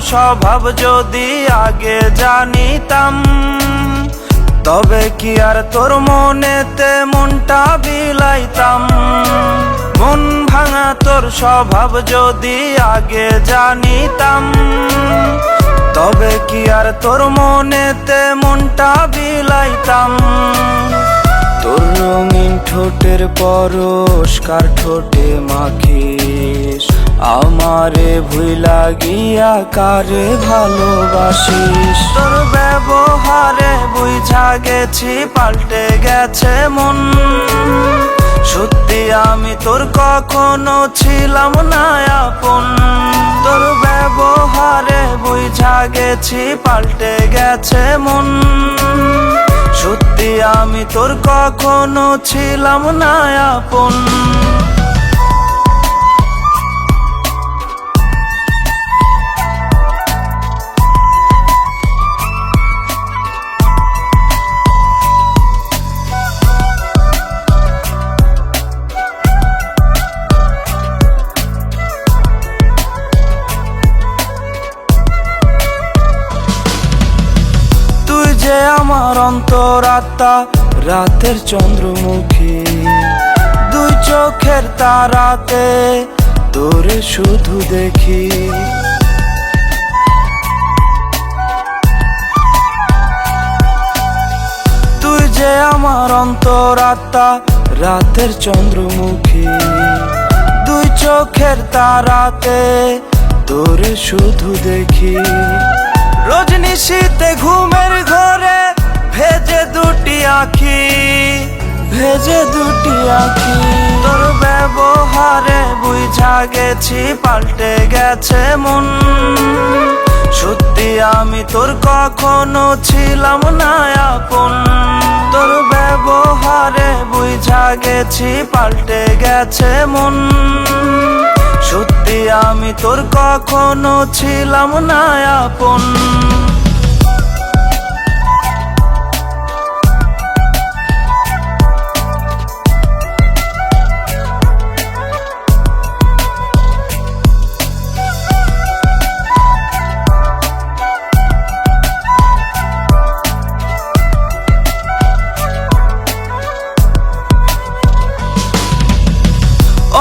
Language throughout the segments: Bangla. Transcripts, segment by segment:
স্বভাব যদি আগে জানিতাম, তবে কি আর তোর মনেতে মনটা বিলাইতাম। মন ভাঙা তোর স্বভাব যদি আগে জানিতাম, তবে কি আর তোর মনেতে মনটা বিলাইতাম। তোর রঙিন ঠোঁটের পরশ কার ঠোঁটে মাখিস, আমারে ভুইলা গিয়া কারে ভালোবাসিস। তোর ব্যবহারে বুঝা গেছি পাল্টে গেছে মন, সত্যি আমি তোর কখনো ছিলাম না আপন। তোর ব্যবহারে বুঝা গেছি পাল্টে গেছে মন, সত্যি আমি তোর কখনো ছিলাম না আপন। যে আমার অন্তরাত্মা রাতের চন্দ্রমুখী, দুই চোখের তারাতে তোরে শুধু দেখি। তুই যে আমার অন্তরাত্মা রাতের চন্দ্রমুখী, দুই চোখের তারাতে তোরে শুধু দেখি। রজনী শীতে ঘুমের ঘরে ভেজে দুটি আঁখি, ভেজে দুটি আঁখি। তোর ব্যবহারে বুঝা গেছি পাল্টে গেছে মন, সত্যি আমি তোর কখনো ছিলাম না আপন। তোর ব্যবহারে বুঝা গেছি পাল্টে গেছে মন, সত্যি আমি তোর কখনো ছিলাম না আপন।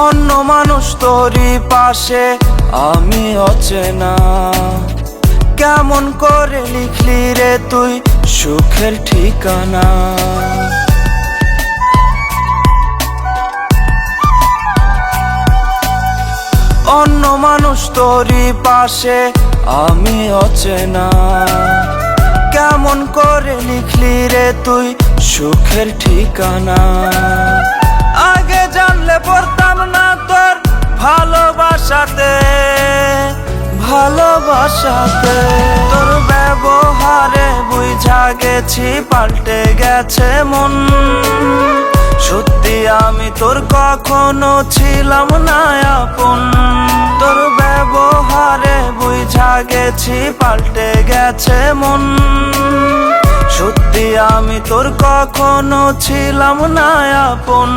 অন্য মানুষ তোরই পাশে আমি অচেনা, কেমন করে লিখলি রে তুই সুখের ঠিকানা। অন্য মানুষ তোরই পাশে আমি অচেনা, কেমন করে লিখলি রে তুই সুখের ঠিকানা। আগে জানলে পড়তাম না তোর ভালোবাসাতে, ভালোবাসাতে। তোর ব্যবহারে বুঝা গেছি পাল্টে গেছে মন, সত্যি আমি তোর কখনো ছিলাম না আপন। তোর ব্যবহারে বুঝা গেছি পাল্টে গেছে মন, সত্যি আমি তোর কখনো ছিলাম না আপন।